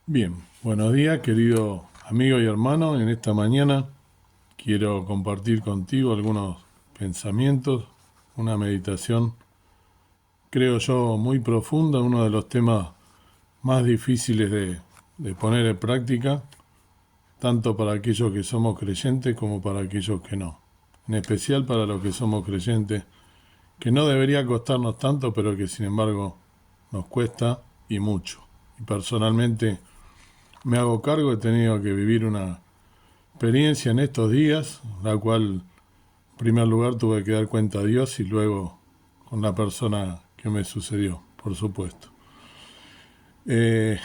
Bien, buenos días, querido amigo y hermano. En esta mañana quiero compartir contigo algunos pensamientos, una meditación, creo yo, muy profunda, uno de los temas más difíciles de poner en práctica, tanto para aquellos que somos creyentes como para aquellos que no. En especial para los que somos creyentes, que no debería costarnos tanto, pero que sin embargo nos cuesta y mucho. Y personalmente me hago cargo, he tenido que vivir una experiencia en estos días, la cual en primer lugar tuve que dar cuenta a Dios y luego con la persona que me sucedió, por supuesto. Eh,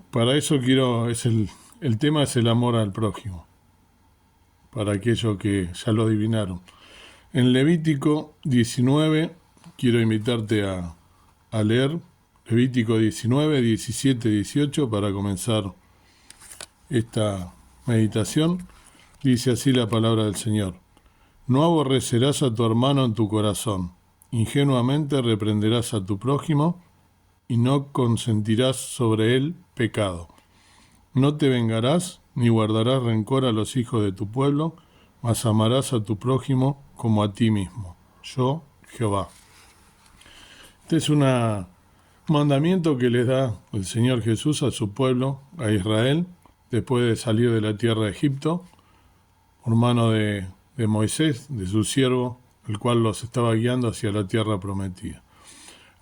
para eso el tema es el amor al prójimo, para aquellos que ya lo adivinaron. En Levítico 19, quiero invitarte a leer Levítico 19, 17, 18 para comenzar esta meditación. Dice así la palabra del Señor. No aborrecerás a tu hermano en tu corazón, ingenuamente reprenderás a tu prójimo y no consentirás sobre él pecado. No te vengarás ni guardarás rencor a los hijos de tu pueblo, mas amarás a tu prójimo como a ti mismo. Yo, Jehová. Este es un mandamiento que les da el Señor Jesús a su pueblo, a Israel, después de salir de la tierra de Egipto, por mano de Moisés, de su siervo, el cual los estaba guiando hacia la tierra prometida.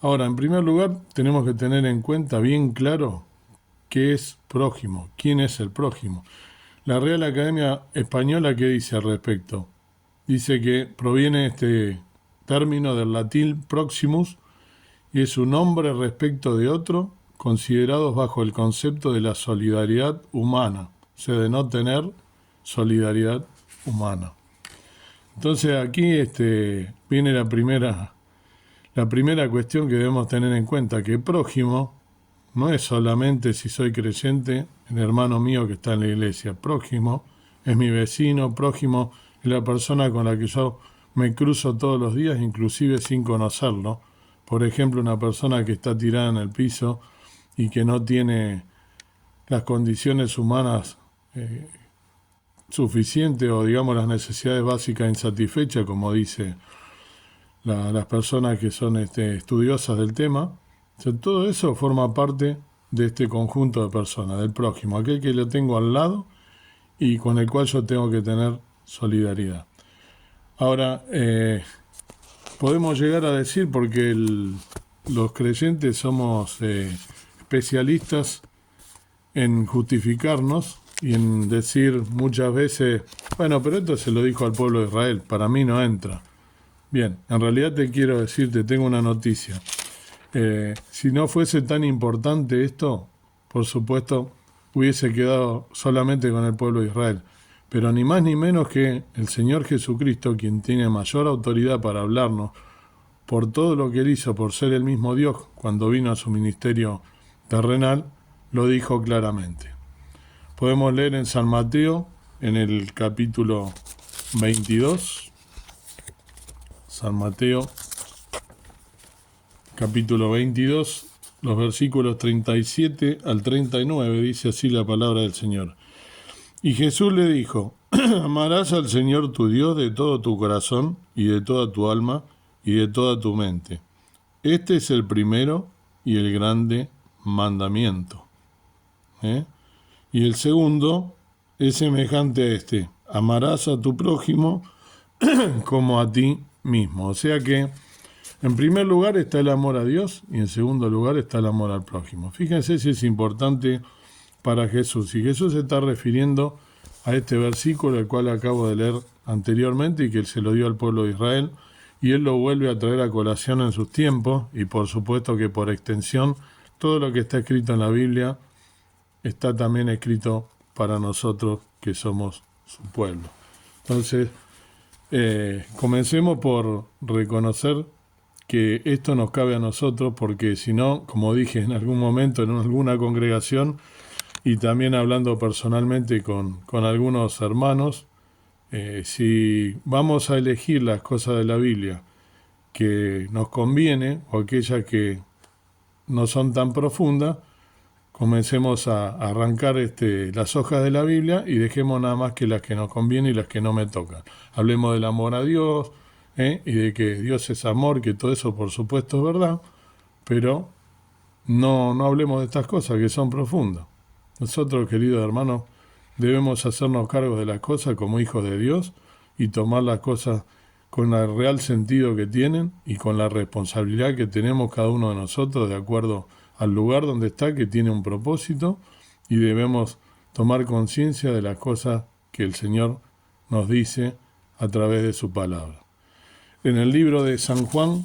Ahora, en primer lugar, tenemos que tener en cuenta bien claro qué es prójimo, quién es el prójimo. La Real Academia Española, ¿qué dice al respecto? Dice que proviene este término del latín proximus y es un nombre respecto de otro, considerados bajo el concepto de la solidaridad humana, o sea, de no tener solidaridad humana. Entonces aquí viene la primera cuestión que debemos tener en cuenta, que prójimo no es solamente si soy creyente, el hermano mío que está en la iglesia. Prójimo es mi vecino, prójimo es la persona con la que yo me cruzo todos los días, inclusive sin conocerlo. Por ejemplo, una persona que está tirada en el piso y que no tiene las condiciones humanas suficientes o digamos las necesidades básicas insatisfechas, como dice las personas que son estudiosas del tema. O sea, todo eso forma parte de este conjunto de personas, del prójimo, aquel que lo tengo al lado y con el cual yo tengo que tener solidaridad. Ahora, podemos llegar a decir, porque los creyentes somos especialistas en justificarnos y en decir muchas veces, bueno, pero esto se lo dijo al pueblo de Israel, para mí no entra. Bien, en realidad te quiero decir, te tengo una noticia. Si no fuese tan importante esto, por supuesto, hubiese quedado solamente con el pueblo de Israel. Pero ni más ni menos que el Señor Jesucristo, quien tiene mayor autoridad para hablarnos, por todo lo que él hizo, por ser el mismo Dios, cuando vino a su ministerio terrenal, lo dijo claramente. Podemos leer en San Mateo, en el capítulo 22, San Mateo, capítulo 22, los versículos 37 al 39, dice así la palabra del Señor. Y Jesús le dijo, amarás al Señor tu Dios de todo tu corazón y de toda tu alma y de toda tu mente. Este es el primero y el grande mandamiento. Y el segundo es semejante a este, amarás a tu prójimo como a ti mismo. O sea que en primer lugar está el amor a Dios y en segundo lugar está el amor al prójimo. Fíjense si es importante para Jesús. Y Jesús se está refiriendo a este versículo, el cual acabo de leer anteriormente y que él se lo dio al pueblo de Israel, y él lo vuelve a traer a colación en sus tiempos, y por supuesto que por extensión, todo lo que está escrito en la Biblia está también escrito para nosotros que somos su pueblo. Entonces, comencemos por reconocer que esto nos cabe a nosotros, porque si no, como dije en algún momento en alguna congregación, y también hablando personalmente con algunos hermanos, si vamos a elegir las cosas de la Biblia que nos conviene o aquellas que no son tan profundas, comencemos a arrancar las hojas de la Biblia y dejemos nada más que las que nos convienen y las que no me tocan. Hablemos del amor a Dios, y de que Dios es amor, que todo eso por supuesto es verdad, pero no hablemos de estas cosas que son profundas. Nosotros, queridos hermanos, debemos hacernos cargo de las cosas como hijos de Dios y tomar las cosas con el real sentido que tienen y con la responsabilidad que tenemos cada uno de nosotros de acuerdo al lugar donde está, que tiene un propósito, y debemos tomar conciencia de las cosas que el Señor nos dice a través de su palabra. En el libro de San Juan,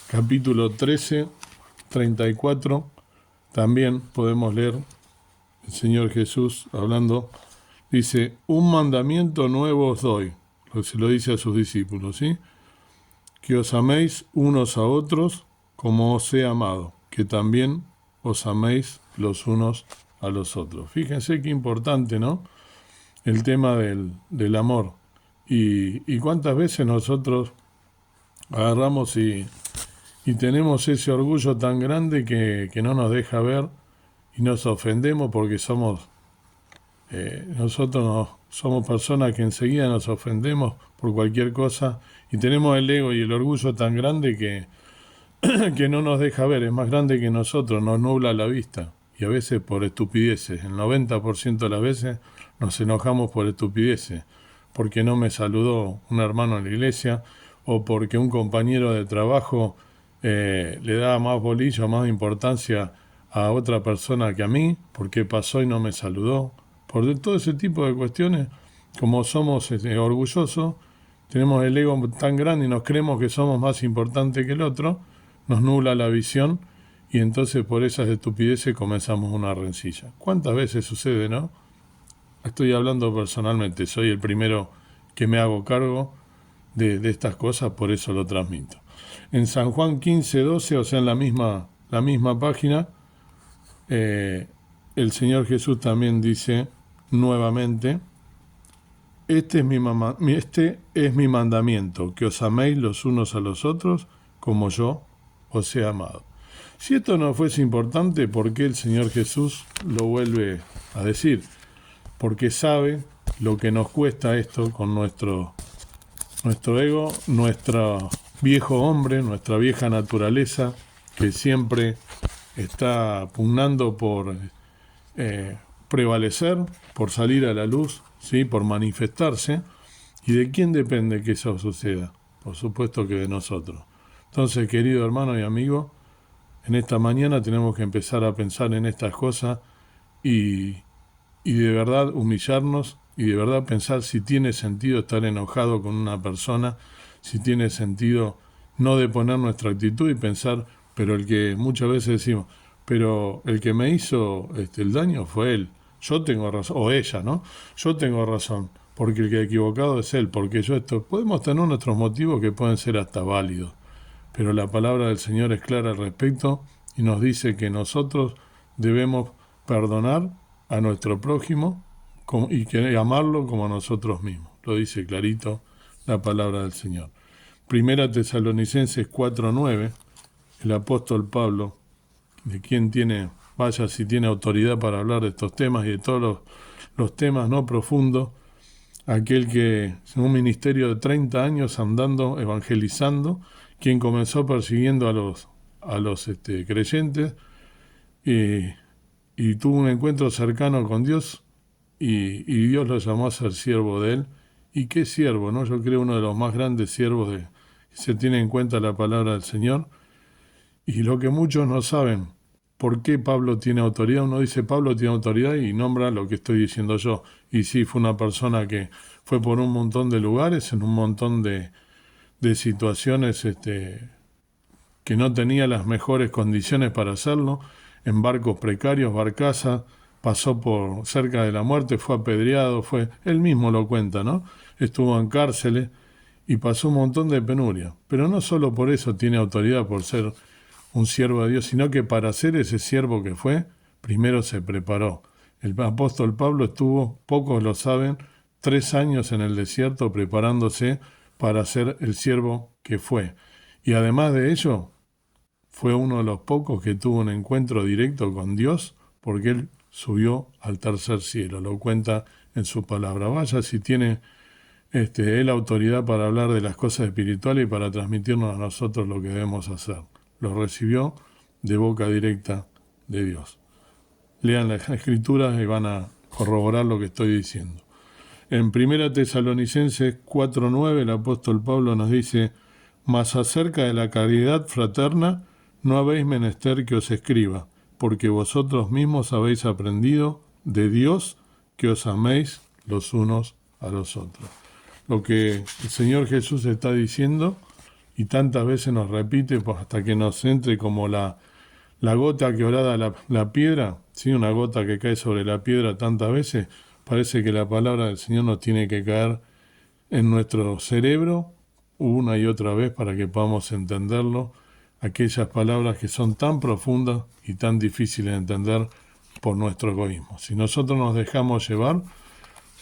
capítulo 13, 34, también podemos leer el Señor Jesús hablando, dice: un mandamiento nuevo os doy, se lo dice a sus discípulos, ¿sí? Que os améis unos a otros como os he amado, que también os améis los unos a los otros. Fíjense qué importante, ¿no? El tema del amor. Y cuántas veces nosotros agarramos y tenemos ese orgullo tan grande que no nos deja ver y nos ofendemos porque nosotros somos personas que enseguida nos ofendemos por cualquier cosa y tenemos el ego y el orgullo tan grande que no nos deja ver, es más grande que nosotros, nos nubla la vista. Y a veces por estupideces, el 90% de las veces nos enojamos por estupideces, porque no me saludó un hermano en la iglesia, o porque un compañero de trabajo le da más bolilla, más importancia a otra persona que a mí, porque pasó y no me saludó. Por todo ese tipo de cuestiones, como somos orgullosos, tenemos el ego tan grande y nos creemos que somos más importantes que el otro, nos nubla la visión y entonces por esas estupideces comenzamos una rencilla. ¿Cuántas veces sucede, no? Estoy hablando personalmente, soy el primero que me hago cargo de estas cosas, por eso lo transmito. En San Juan 15, 12, o sea, en la misma página, el Señor Jesús también dice nuevamente: este es mi mandamiento, que os améis los unos a los otros como yo os he amado. Si esto no fuese importante, ¿por qué el Señor Jesús lo vuelve a decir? Porque sabe lo que nos cuesta esto con nuestro ego, nuestro viejo hombre, nuestra vieja naturaleza, que siempre está pugnando por prevalecer, por salir a la luz, ¿sí? Por manifestarse. ¿Y de quién depende que eso suceda? Por supuesto que de nosotros. Entonces, querido hermano y amigo, en esta mañana tenemos que empezar a pensar en estas cosas y de verdad humillarnos y de verdad pensar si tiene sentido estar enojado con una persona, si tiene sentido no deponer nuestra actitud y pensar, pero el que muchas veces decimos, pero el que me hizo el daño fue él, yo tengo razón, o ella, ¿no? Yo tengo razón, porque el que ha equivocado es él, porque yo podemos tener nuestros motivos que pueden ser hasta válidos, pero la palabra del Señor es clara al respecto y nos dice que nosotros debemos perdonar a nuestro prójimo y amarlo como a nosotros mismos. Lo dice clarito la palabra del Señor. Primera Tesalonicenses 4:9, el apóstol Pablo, de quien vaya si tiene autoridad para hablar de estos temas y de todos los temas no profundos, aquel que en un ministerio de 30 años andando, evangelizando, quien comenzó persiguiendo a los creyentes y tuvo un encuentro cercano con Dios y Dios lo llamó a ser siervo de él. ¿Y qué siervo, no? Yo creo uno de los más grandes siervos que se tiene en cuenta la palabra del Señor. Y lo que muchos no saben, ¿por qué Pablo tiene autoridad? Uno dice Pablo tiene autoridad y nombra lo que estoy diciendo yo. Y sí, fue una persona que fue por un montón de lugares, en un montón de situaciones que no tenía las mejores condiciones para hacerlo, en barcos precarios, barcazas, pasó por cerca de la muerte, fue apedreado, él mismo lo cuenta, ¿no? Estuvo en cárceles y pasó un montón de penuria. Pero no solo por eso tiene autoridad, por ser un siervo de Dios, sino que para ser ese siervo que fue, primero se preparó. El apóstol Pablo estuvo, pocos lo saben, 3 años en el desierto preparándose para ser el siervo que fue. Y además de ello, fue uno de los pocos que tuvo un encuentro directo con Dios, porque él subió al tercer cielo, lo cuenta en su palabra. Vaya si tiene él autoridad para hablar de las cosas espirituales y para transmitirnos a nosotros lo que debemos hacer. Lo recibió de boca directa de Dios. Lean las Escrituras y van a corroborar lo que estoy diciendo. En 1 Tesalonicenses 4:9 el apóstol Pablo nos dice: mas acerca de la caridad fraterna no habéis menester que os escriba, porque vosotros mismos habéis aprendido de Dios que os améis los unos a los otros. Lo que el Señor Jesús está diciendo, y tantas veces nos repite pues, hasta que nos entre como la gota que orada la piedra, ¿sí? Una gota que cae sobre la piedra tantas veces, parece que la palabra del Señor nos tiene que caer en nuestro cerebro una y otra vez para que podamos entenderlo, aquellas palabras que son tan profundas y tan difíciles de entender por nuestro egoísmo. Si nosotros nos dejamos llevar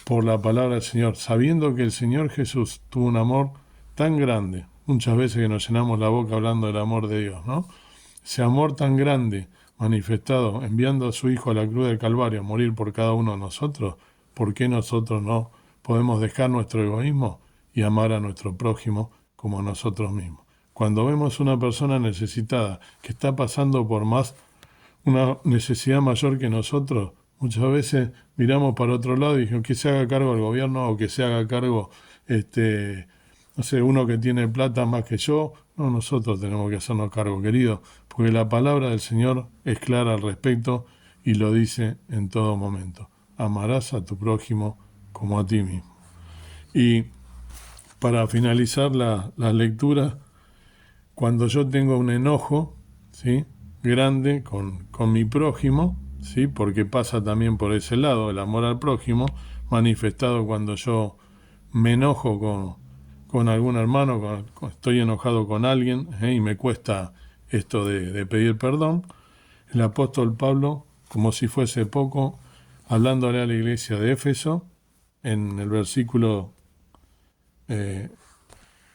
por la palabra del Señor, sabiendo que el Señor Jesús tuvo un amor tan grande, muchas veces que nos llenamos la boca hablando del amor de Dios, ¿no? Ese amor tan grande manifestado, enviando a su Hijo a la cruz del Calvario a morir por cada uno de nosotros, ¿por qué nosotros no podemos dejar nuestro egoísmo y amar a nuestro prójimo como a nosotros mismos? Cuando vemos una persona necesitada que está pasando por una necesidad mayor que nosotros, muchas veces miramos para otro lado y decimos que se haga cargo el gobierno o que se haga cargo, no sé, uno que tiene plata más que yo. No, nosotros tenemos que hacernos cargo, querido, porque la palabra del Señor es clara al respecto y lo dice en todo momento. Amarás a tu prójimo como a ti mismo. Y para finalizar la lectura, cuando yo tengo un enojo, ¿sí?, grande con mi prójimo, ¿sí?, porque pasa también por ese lado, el amor al prójimo, manifestado cuando yo me enojo con algún hermano, estoy enojado con alguien, y me cuesta esto de pedir perdón. El apóstol Pablo, como si fuese poco, hablándole a la iglesia de Éfeso, en el versículo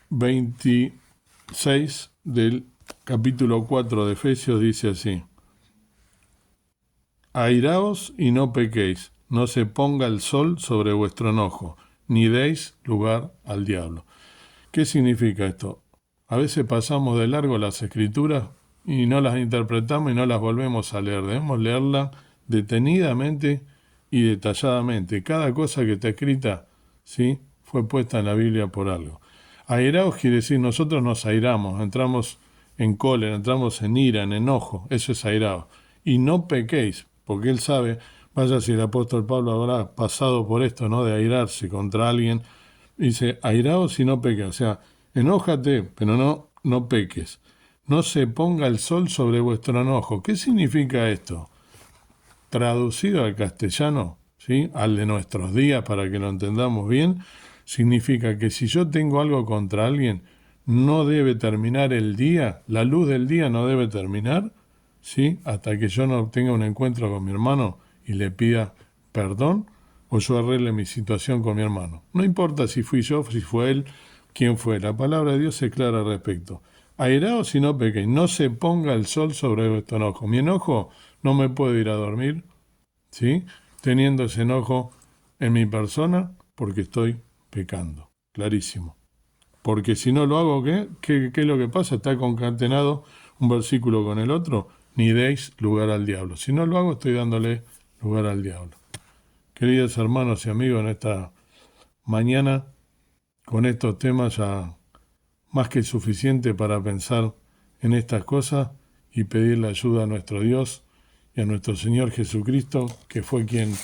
26 del capítulo 4 de Efesios, dice así: airaos y no pequéis, no se ponga el sol sobre vuestro enojo, ni deis lugar al diablo. ¿Qué significa esto? A veces pasamos de largo las Escrituras y no las interpretamos y no las volvemos a leer. Debemos leerlas detenidamente y detalladamente. Cada cosa que está escrita, ¿sí?, fue puesta en la Biblia por algo. Airaos quiere decir, nosotros nos airamos, entramos en cólera, entramos en ira, en enojo, eso es airaos. Y no pequéis, porque él sabe, vaya si el apóstol Pablo habrá pasado por esto, ¿no?, de airarse contra alguien. Dice, airaos y no peques, o sea, enójate, pero no peques. No se ponga el sol sobre vuestro enojo. ¿Qué significa esto? Traducido al castellano, ¿sí?, al de nuestros días, para que lo entendamos bien, significa que si yo tengo algo contra alguien, no debe terminar el día, la luz del día no debe terminar, ¿sí?, hasta que yo no tenga un encuentro con mi hermano y le pida perdón, o yo arregle mi situación con mi hermano. No importa si fui yo, si fue él, quién fue. La palabra de Dios es clara al respecto. Airaos y no pequéis, no se ponga el sol sobre vuestro enojo. Mi enojo no me puedo ir a dormir, ¿sí?, teniendo ese enojo en mi persona, porque estoy pecando. Clarísimo. Porque si no lo hago, ¿qué es lo que pasa? Está concatenado un versículo con el otro. Ni deis lugar al diablo. Si no lo hago, estoy dándole lugar al diablo. Queridos hermanos y amigos, en esta mañana, con estos temas ya más que suficiente para pensar en estas cosas y pedirle ayuda a nuestro Dios y a nuestro Señor Jesucristo, que fue quienes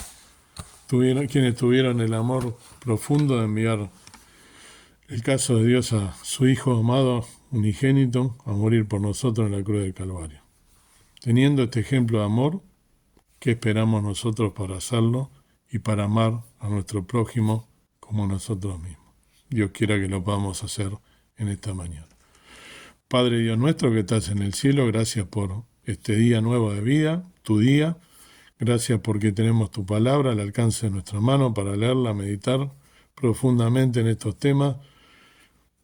tuvieron el amor profundo de enviar el caso de Dios a su Hijo amado, unigénito, a morir por nosotros en la cruz del Calvario. Teniendo este ejemplo de amor, ¿qué esperamos nosotros para hacerlo y para amar a nuestro prójimo como nosotros mismos? Dios quiera que lo podamos hacer en esta mañana. Padre Dios nuestro que estás en el cielo, gracias por este día nuevo de vida, tu día. Gracias porque tenemos tu palabra al alcance de nuestra mano para leerla, meditar profundamente en estos temas,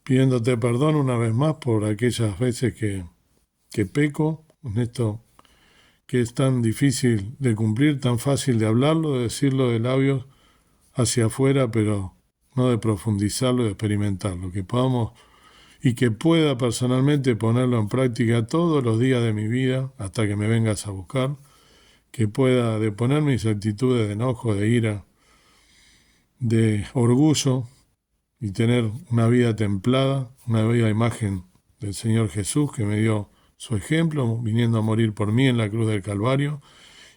pidiéndote perdón una vez más por aquellas veces que que peco, en esto que es tan difícil de cumplir, tan fácil de hablarlo, de decirlo de labios hacia afuera, pero no de profundizarlo, de experimentarlo, que podamos y que pueda personalmente ponerlo en práctica todos los días de mi vida hasta que me vengas a buscar, que pueda deponer mis actitudes de enojo, de ira, de orgullo y tener una vida templada, una vida a imagen del Señor Jesús que me dio su ejemplo, viniendo a morir por mí en la cruz del Calvario,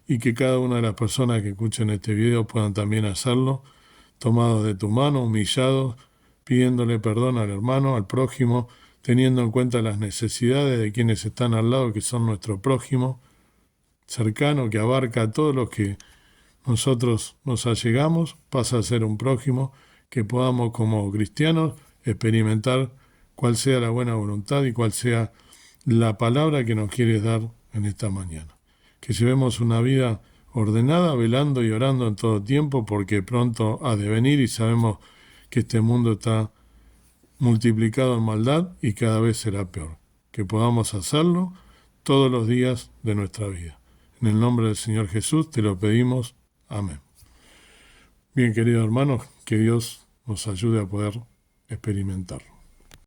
y que cada una de las personas que escuchen este video puedan también hacerlo, tomados de tu mano, humillados, pidiéndole perdón al hermano, al prójimo, teniendo en cuenta las necesidades de quienes están al lado, que son nuestro prójimo, cercano, que abarca a todos los que nosotros nos allegamos, pasa a ser un prójimo, que podamos como cristianos experimentar cuál sea la buena voluntad y cuál sea la palabra que nos quieres dar en esta mañana. Que llevemos una vida ordenada, velando y orando en todo tiempo, porque pronto ha de venir y sabemos que este mundo está multiplicado en maldad y cada vez será peor. Que podamos hacerlo todos los días de nuestra vida. En el nombre del Señor Jesús te lo pedimos. Amén. Bien, queridos hermanos, que Dios nos ayude a poder experimentarlo.